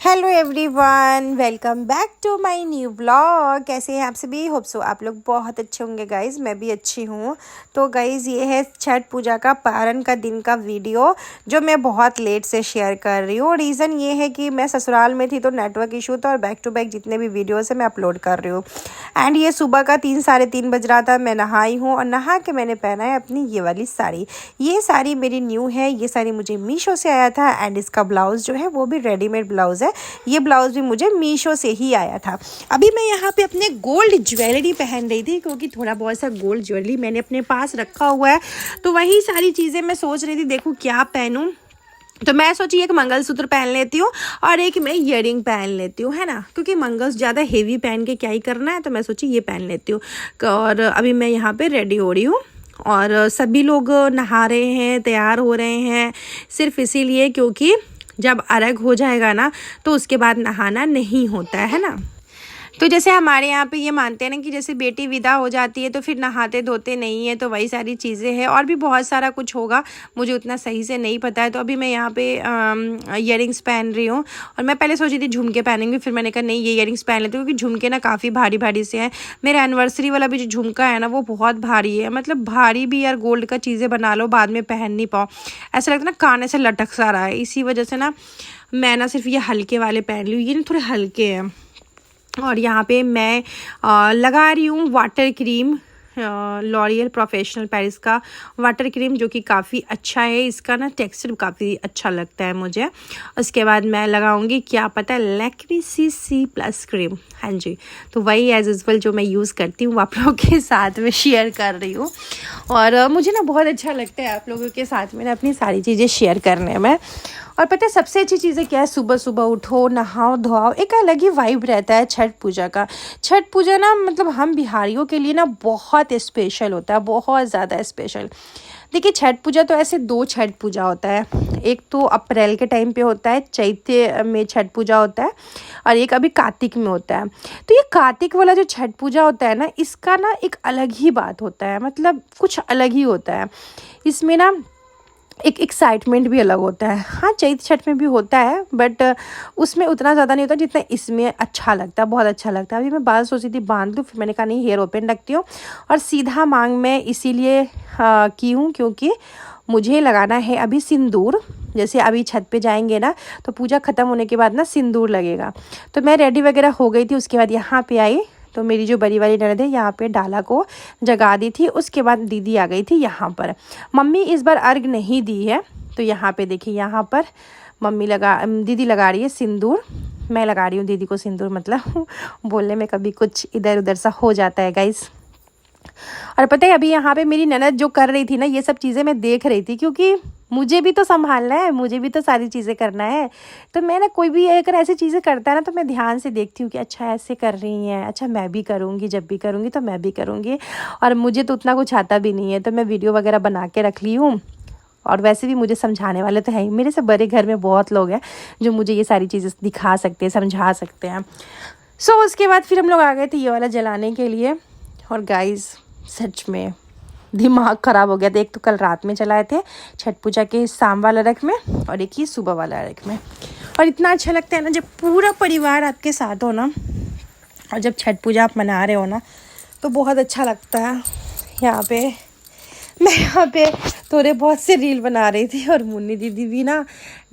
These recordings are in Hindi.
Hello everyone, welcome back to my new blog. कैसे हैं आप सभी? होप सो आप लोग बहुत अच्छे होंगे गाइज़। मैं भी अच्छी हूँ। तो गाइज़ ये है छठ पूजा का पारण का दिन का वीडियो जो मैं बहुत लेट से शेयर कर रही हूँ। रीज़न ये है कि मैं ससुराल में थी तो नेटवर्क इशू था और बैक टू बैक जितने भी वीडियोज़ है मैं अपलोड कर रही हूँ। एंड ये सुबह का 3 साढ़े 3 बज रहा था। मैं नहाई हूँ और नहा के मैंने पहना है अपनी ये वाली साड़ी। ये साड़ी मेरी न्यू है। ये साड़ी मुझे मीशो से आया था एंड इसका ब्लाउज़ जो है वो भी रेडीमेड ब्लाउज़ है। ये ब्लाउज़ भी मुझे मीशो से ही आया था। अभी मैं यहाँ पे अपने गोल्ड ज्वेलरी पहन रही थी क्योंकि थोड़ा बहुत सा गोल्ड ज्वेलरी मैंने अपने पास रखा हुआ है। तो वही सारी चीज़ें मैं सोच रही थी देखूँ क्या पहनूँ। तो मैं सोची एक मंगलसूत्र पहन लेती हूँ और एक मैं ईयरिंग पहन लेती हूँ, है ना, क्योंकि मंगल ज़्यादा हेवी पहन के क्या ही करना है। तो मैं सोची ये पहन लेती हूँ। और अभी मैं यहाँ पे रेडी हो रही हूँ और सभी लोग नहा रहे हैं, तैयार हो रहे हैं, सिर्फ इसीलिए क्योंकि जब अर्घ हो जाएगा ना तो उसके बाद नहाना नहीं होता है ना। तो जैसे हमारे यहाँ पे ये मानते हैं ना कि जैसे बेटी विदा हो जाती है तो फिर नहाते धोते नहीं है, तो वही सारी चीज़ें हैं और भी बहुत सारा कुछ होगा, मुझे उतना सही से नहीं पता है। तो अभी मैं यहाँ पे ईयरिंग्स पहन रही हूँ और मैं पहले सोची थी झुमके पहनेंगे, फिर मैंने कहा नहीं ये ईयरिंग्स पहन लेती हूँ क्योंकि झुमके ना काफ़ी भारी भारी से हैं। मेरा एनिवर्सरी वाला भी जो झुमका है ना वो बहुत भारी है, मतलब भारी भी यार, गोल्ड का चीज़ें बना लो बाद में पहन नहीं पाओ, ऐसा लगता है ना कान से लटक सा रहा है। इसी वजह से ना मैं ना सिर्फ ये हल्के वाले पहन ली हूँ, ये ना थोड़े हल्के हैं। और यहाँ पे मैं लगा रही हूँ water cream, L'Oréal professional Paris का वाटर क्रीम, जो कि काफ़ी अच्छा है। इसका ना टेक्सचर काफ़ी अच्छा लगता है मुझे। उसके बाद मैं लगाऊंगी क्या पता है लैक्मे CC प्लस क्रीम। हाँ जी, तो वही एज यूजल जो मैं यूज़ करती हूँ आप लोगों के साथ में शेयर कर रही हूँ। और मुझे ना बहुत अच्छा लगता है आप लोगों के साथ में ना अपनी सारी चीज़ें शेयर करने में। और पता है सबसे अच्छी चीज़ें क्या है? सुबह सुबह उठो, नहाओ धोआओ, एक अलग ही वाइब रहता है छठ पूजा का। छठ पूजा ना मतलब हम बिहारियों के लिए ना बहुत स्पेशल होता है, बहुत ज़्यादा स्पेशल। देखिए छठ पूजा तो ऐसे 2 छठ पूजा होता है, एक तो अप्रैल के टाइम पे होता है, चैत्र में छठ पूजा होता है, और एक अभी कार्तिक में होता है। तो ये कार्तिक वाला जो छठ पूजा होता है ना, इसका ना एक अलग ही बात होता है, मतलब कुछ अलग ही होता है। इसमें ना एक एक्साइटमेंट भी अलग होता है। हाँ चैत्र छठ में भी होता है बट उसमें उतना ज़्यादा नहीं होता जितना इसमें अच्छा लगता है, बहुत अच्छा लगता है। अभी मैं बाल सोची थी बांध लूँ, फिर मैंने कहा नहीं हेयर ओपन रखती हूँ और सीधा मांग में इसीलिए की हूँ क्योंकि मुझे लगाना है अभी सिंदूर। जैसे अभी छत पे जाएंगे ना तो पूजा ख़त्म होने के बाद ना सिंदूर लगेगा। तो मैं रेडी वगैरह हो गई थी, उसके बाद यहाँ पे आई तो मेरी जो बड़ी वाली ननद है यहाँ पे डाला को जगा दी थी। उसके बाद दीदी आ गई थी यहाँ पर। मम्मी इस बार अर्घ नहीं दी है, तो यहाँ पे देखिए यहाँ पर दीदी लगा रही है सिंदूर, मैं लगा रही हूँ दीदी को सिंदूर। मतलब बोलने में कभी कुछ इधर उधर सा हो जाता है गाइस। और पता है अभी यहाँ पे मेरी ननद जो कर रही थी ना ये सब चीज़ें मैं देख रही थी क्योंकि मुझे भी तो संभालना है, मुझे भी तो सारी चीज़ें करना है। तो मैं ना कोई भी अगर ऐसी चीज़ें करता है ना तो मैं ध्यान से देखती हूँ कि अच्छा ऐसे कर रही हैं, अच्छा मैं भी करूँगी, जब भी करूँगी तो मैं भी करूँगी। और मुझे तो उतना कुछ आता भी नहीं है, तो मैं वीडियो वगैरह बना के रख ली हूँ। और वैसे भी मुझे समझाने वाले तो है ही, मेरे से बड़े घर में बहुत लोग हैं जो मुझे ये सारी चीज़ें दिखा सकते हैं, समझा सकते हैं। सो उसके बाद फिर हम लोग आ गए थे ये वाला जलाने के लिए। और गाइज़ सच में दिमाग ख़राब हो गया था। एक तो कल रात में चलाए थे छठ पूजा के शाम वाला अर्घ में और एक ही सुबह वाला अर्घ में। और इतना अच्छा लगता है ना जब पूरा परिवार आपके साथ हो ना, और जब छठ पूजा आप मना रहे हो ना तो बहुत अच्छा लगता है। मैं यहाँ पे थोड़े बहुत से रील बना रही थी और मुन्नी दीदी भी ना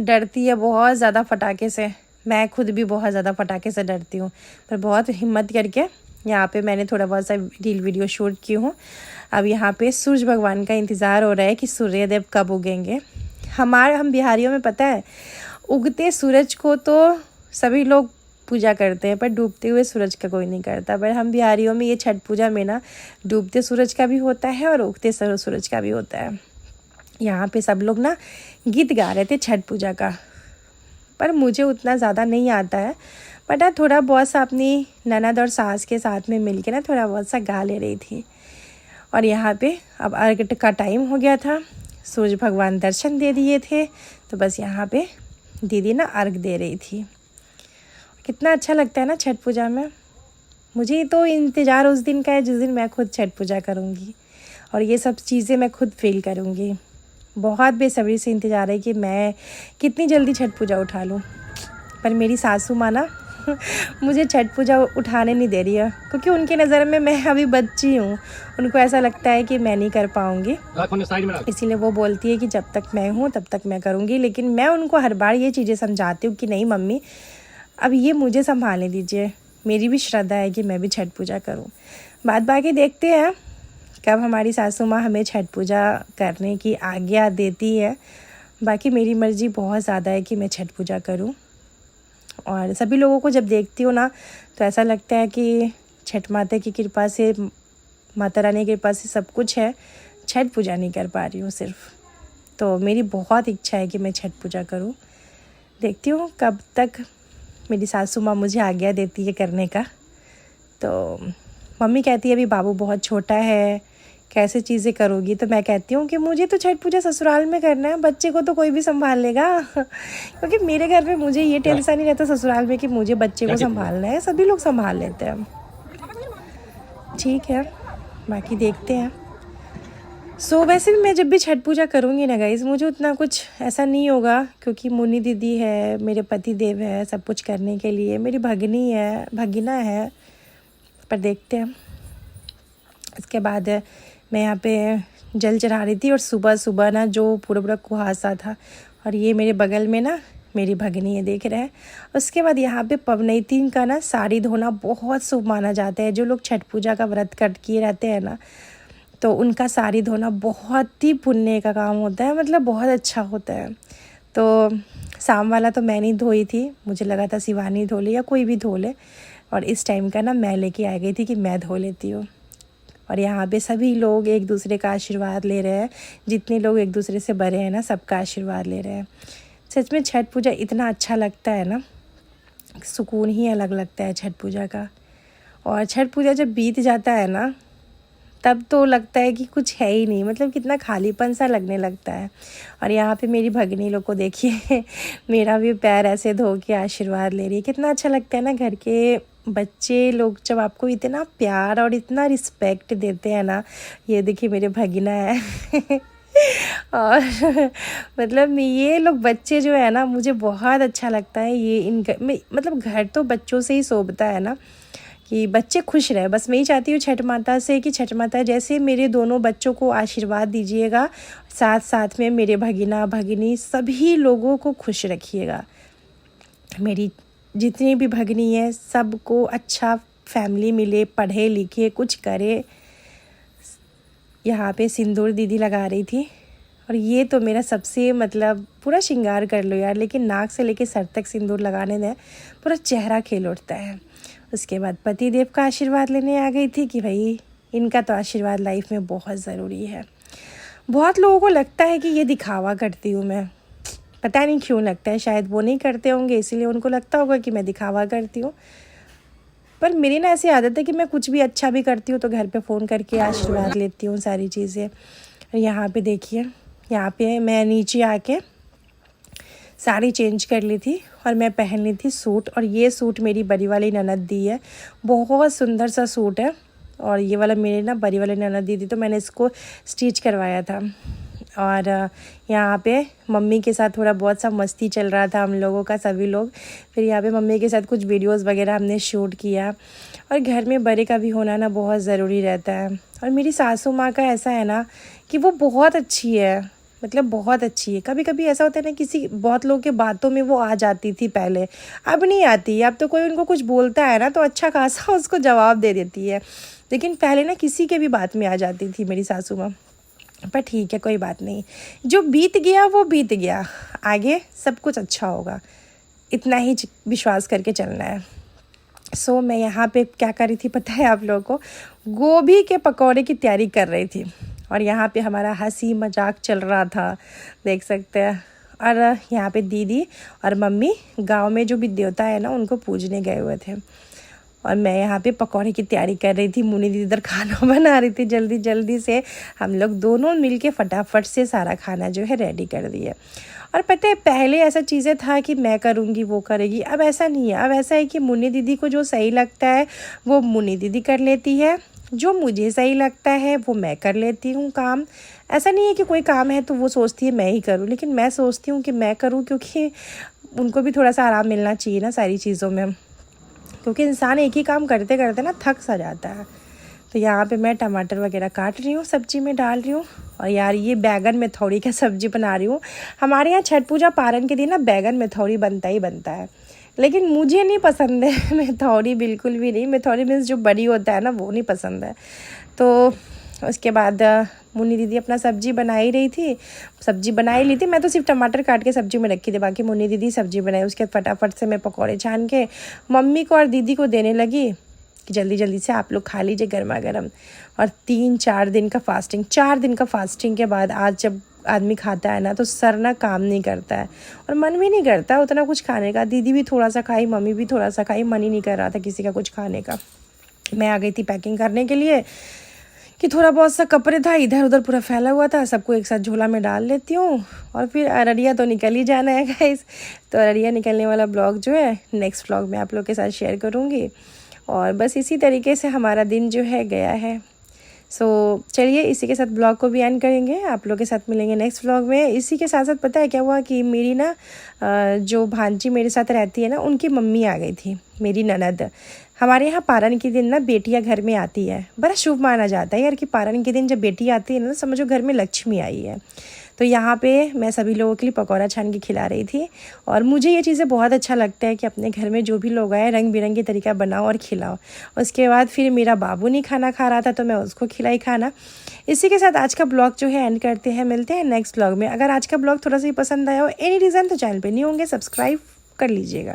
डरती है बहुत ज़्यादा पटाखे से। मैं खुद भी बहुत ज़्यादा पटाखे से डरती हूँ, पर बहुत हिम्मत करके यहाँ पे मैंने थोड़ा बहुत सा रील वीडियो शूट की हूँ। अब यहाँ पे सूरज भगवान का इंतज़ार हो रहा है कि सूर्यदेव कब उगेंगे। हम बिहारियों में पता है उगते सूरज को तो सभी लोग पूजा करते हैं पर डूबते हुए सूरज का कोई नहीं करता। पर हम बिहारियों में ये छठ पूजा में ना डूबते सूरज का भी होता है और उगते सूरज का भी होता है। यहाँ पे सब लोग ना गीत गा रहे थे छठ पूजा का, पर मुझे उतना ज़्यादा नहीं आता है। बट हाँ थोड़ा बहुत सा अपनी ननद और सास के साथ में मिल के ना थोड़ा बहुत सा गा ले रही थी। और यहाँ पे अब अर्घ का टाइम हो गया था, सूरज भगवान दर्शन दे दिए थे, तो बस यहाँ पे दीदी ना अर्घ दे रही थी। कितना अच्छा लगता है ना छठ पूजा में। मुझे तो इंतज़ार उस दिन का है जिस दिन मैं खुद छठ पूजा करूँगी और ये सब चीज़ें मैं खुद फील करूँगी। बहुत बेसब्री से इंतज़ार है कि मैं कितनी जल्दी छठ पूजा उठा लूँ। पर मेरी सासू माँ ना मुझे छठ पूजा उठाने नहीं दे रही है, क्योंकि उनकी नज़र में मैं अभी बच्ची हूँ। उनको ऐसा लगता है कि मैं नहीं कर पाऊँगी, इसीलिए वो बोलती है कि जब तक मैं हूँ तब तक मैं करूँगी। लेकिन मैं उनको हर बार ये चीज़ें समझाती हूँ कि नहीं मम्मी, अब ये मुझे संभालने दीजिए, मेरी भी श्रद्धा है कि मैं भी छठ पूजा करूँ। बात बाकी देखते हैं कब हमारी सासू माँ हमें छठ पूजा करने की आज्ञा देती है। बाकी मेरी मर्ज़ी बहुत ज़्यादा है कि मैं छठ पूजा करूँ। और सभी लोगों को जब देखती हूँ ना तो ऐसा लगता है कि छठ माता की कृपा से, माता रानी की कृपा से सब कुछ है, छठ पूजा नहीं कर पा रही हूँ सिर्फ। तो मेरी बहुत इच्छा है कि मैं छठ पूजा करूँ। देखती हूँ कब तक मेरी सासू माँ मुझे आज्ञा देती है करने का। तो मम्मी कहती है अभी बाबू बहुत छोटा है, कैसे चीज़ें करोगी। तो मैं कहती हूँ कि मुझे तो छठ पूजा ससुराल में करना है, बच्चे को तो कोई भी संभाल लेगा क्योंकि मेरे घर में मुझे ये टेंशन नहीं रहता ससुराल में कि मुझे बच्चे को संभालना है, सभी लोग संभाल लेते हैं। ठीक है, बाकी देखते हैं। वैसे भी मैं जब भी छठ पूजा करूँगी ना गाइज़, मुझे उतना कुछ ऐसा नहीं होगा, क्योंकि मुन्नी दीदी है, मेरे पति देव है सब कुछ करने के लिए, मेरी भगिना है। पर देखते हैं। इसके बाद मैं यहाँ पे जल चढ़ा रही थी और सुबह सुबह ना जो पूरा कुहासा था, और ये मेरे बगल में ना मेरी भगिनी है, देख रहे हैं। उसके बाद यहाँ पे पवनैतिन का ना साड़ी धोना बहुत शुभ माना जाता है। जो लोग छठ पूजा का व्रत कट किए रहते हैं ना, तो उनका साड़ी धोना बहुत ही पुण्य का काम होता है, मतलब बहुत अच्छा होता है। तो शाम वाला तो मैं नहीं धोई थी, मुझे लगा था शिवानी धो ले या कोई भी धो ले, और इस टाइम का ना मैं लेके आ गई थी कि मैं धो लेती हूँ। और यहाँ पे सभी लोग एक दूसरे का आशीर्वाद ले रहे हैं, जितने लोग एक दूसरे से बड़े हैं ना, सबका आशीर्वाद ले रहे हैं। सच में छठ पूजा इतना अच्छा लगता है ना, सुकून ही अलग लगता है छठ पूजा का। और छठ पूजा जब बीत जाता है ना, तब तो लगता है कि कुछ है ही नहीं, मतलब कितना खालीपन सा लगने लगता है। और यहाँ पे मेरी भगिनी लोग को देखिए मेरा भी पैर ऐसे धो के आशीर्वाद ले रही है। कितना अच्छा लगता है ना, घर के बच्चे लोग जब आपको इतना प्यार और इतना रिस्पेक्ट देते हैं ना। ये देखिए मेरे भगिना है और मतलब ये लोग बच्चे जो है ना, मुझे बहुत अच्छा लगता है। ये मतलब घर तो बच्चों से ही शोभता है ना, कि बच्चे खुश रहे। बस मैं ही चाहती हूँ छठ माता से कि छठ माता जैसे मेरे दोनों बच्चों को आशीर्वाद दीजिएगा, साथ साथ में मेरे भगिना भगिनी सभी लोगों को खुश रखिएगा। मेरी जितनी भी भगिनी है सबको अच्छा फैमिली मिले, पढ़े लिखे कुछ करे। यहाँ पे सिंदूर दीदी लगा रही थी, और ये तो मेरा सबसे मतलब पूरा श्रृंगार कर लो यार, लेकिन नाक से लेके सर तक सिंदूर लगाने दें, पूरा चेहरा खिल उठता है। उसके बाद पति देव का आशीर्वाद लेने आ गई थी कि भाई इनका तो आशीर्वाद लाइफ में बहुत ज़रूरी है। बहुत लोगों को लगता है कि ये दिखावा करती हूँ मैं, पता नहीं क्यों लगता है, शायद वो नहीं करते होंगे इसीलिए उनको लगता होगा कि मैं दिखावा करती हूँ। पर मेरी ना ऐसी आदत है कि मैं कुछ भी अच्छा भी करती हूँ तो घर पे फ़ोन करके आशीर्वाद लेती हूँ सारी चीज़ें। यहाँ पे देखिए, यहाँ पे मैं नीचे आके साड़ी चेंज कर ली थी और मैं पहन ली थी सूट। और ये सूट मेरी बड़ी वाली ननद दी है, बहुत सुंदर सा सूट है। और ये वाला मेरे ना बड़ी वाली ननद दी थी, तो मैंने इसको स्टिच करवाया था। और यहाँ पे मम्मी के साथ थोड़ा बहुत सा मस्ती चल रहा था हम लोगों का, सभी लोग। फिर यहाँ पे मम्मी के साथ कुछ वीडियोस वगैरह हमने शूट किया। और घर में बड़े का भी होना ना बहुत ज़रूरी रहता है। और मेरी सासू माँ का ऐसा है ना कि वो बहुत अच्छी है, मतलब बहुत अच्छी है। कभी कभी ऐसा होता है ना, बहुत लोगों के बातों में वो आ जाती थी पहले, अब नहीं आती। अब तो कोई उनको कुछ बोलता है ना तो अच्छा खासा उसको जवाब दे देती है, लेकिन पहले ना किसी के भी बात में आ जाती थी मेरी सासू माँ। पर ठीक है, कोई बात नहीं, जो बीत गया वो बीत गया, आगे सब कुछ अच्छा होगा, इतना ही विश्वास करके चलना है। मैं यहाँ पे क्या कर रही थी पता है आप लोगों को, गोभी के पकौड़े की तैयारी कर रही थी। और यहाँ पे हमारा हंसी मजाक चल रहा था, देख सकते हैं। और यहाँ पे दीदी और मम्मी गांव में जो भी देवता है ना उनको पूजने गए हुए थे, और मैं यहाँ पे पकौड़े की तैयारी कर रही थी। मुन्नी दीदी इधर खाना बना रही थी जल्दी जल्दी से। हम लोग दोनों मिलके फटाफट से सारा खाना जो है रेडी कर दिए। और पता है पहले ऐसा चीज़ें था कि मैं करूँगी वो करेगी, अब ऐसा नहीं है। अब ऐसा है कि मुन्नी दीदी को जो सही लगता है वो मुन्नी दीदी कर लेती है, जो मुझे सही लगता है वो मैं कर लेती हूँ काम। ऐसा नहीं है कि कोई काम है तो वो सोचती है मैं ही करूँ, लेकिन मैं सोचती हूँ कि मैं करूँ, क्योंकि उनको भी थोड़ा सा आराम मिलना चाहिए ना सारी चीज़ों में, क्योंकि इंसान एक ही काम करते करते ना थक सा जाता है। तो यहाँ पे मैं टमाटर वगैरह काट रही हूँ, सब्जी में डाल रही हूँ। और यार ये बैगन मेथौड़ी का सब्जी बना रही हूँ। हमारे यहाँ छठ पूजा पारण के दिन ना बैगन मेथौड़ी बनता ही बनता है, लेकिन मुझे नहीं पसंद है मेथौड़ी, बिल्कुल भी नहीं। मेथौड़ी मीन्स जो बड़ी होता है ना, वो नहीं पसंद है। तो उसके बाद मुन्नी दीदी अपना सब्जी बना ही रही थी, सब्जी बना ही ली थी। मैं तो सिर्फ टमाटर काट के सब्जी में रखी थी, बाकी मुन्नी दीदी सब्जी बनाई। उसके बाद फटाफट से मैं पकौड़े छान के मम्मी को और दीदी को देने लगी कि जल्दी जल्दी से आप लोग खा लीजिए गर्मा गर्म। और 3-4 दिन का फास्टिंग, 4 दिन का फास्टिंग के बाद आज जब आदमी खाता है ना, तो सर ना काम नहीं करता है और मन भी नहीं करता उतना कुछ खाने का। दीदी भी थोड़ा सा खाई, मम्मी भी थोड़ा सा खाई, मन ही नहीं कर रहा था किसी का कुछ खाने का। मैं आ गई थी पैकिंग करने के लिए कि थोड़ा बहुत सा कपड़े था इधर उधर पूरा फैला हुआ था, सबको एक साथ झोला में डाल लेती हूँ। और फिर अररिया तो निकल ही जाना है गाइस। तो अररिया निकलने वाला ब्लॉग जो है नेक्स्ट ब्लॉग में आप लोग के साथ शेयर करूँगी। और बस इसी तरीके से हमारा दिन जो है गया है। सो चलिए इसी के साथ ब्लॉग को भी एंड करेंगे, आप लोग के साथ मिलेंगे नेक्स्ट ब्लॉग में। इसी के साथ साथ पता है क्या हुआ कि मेरी ना जो भांजी मेरे साथ रहती है ना, उनकी मम्मी आ गई थी, मेरी ननद। हमारे यहाँ पारण के दिन ना बेटियाँ घर में आती है, बड़ा शुभ माना जाता है यार कि पारण के दिन जब बेटी आती है ना, समझो घर में लक्ष्मी आई है। तो यहाँ पे मैं सभी लोगों के लिए पकौड़ा छान के खिला रही थी। और मुझे ये चीज़ें बहुत अच्छा लगता है कि अपने घर में जो भी लोग आए रंग बिरंगे तरीका बनाओ और खिलाओ। उसके बाद फिर मेरा बाबू नहीं खाना खा रहा था, तो मैं उसको खिलाई खाना। इसी के साथ आज का ब्लॉग जो है एंड करते हैं, मिलते हैं नेक्स्ट ब्लॉग में। अगर आज का ब्लॉग थोड़ा सा ही पसंद आया हो एनी रीज़न, तो चैनल पर नहीं होंगे सब्सक्राइब कर लीजिएगा।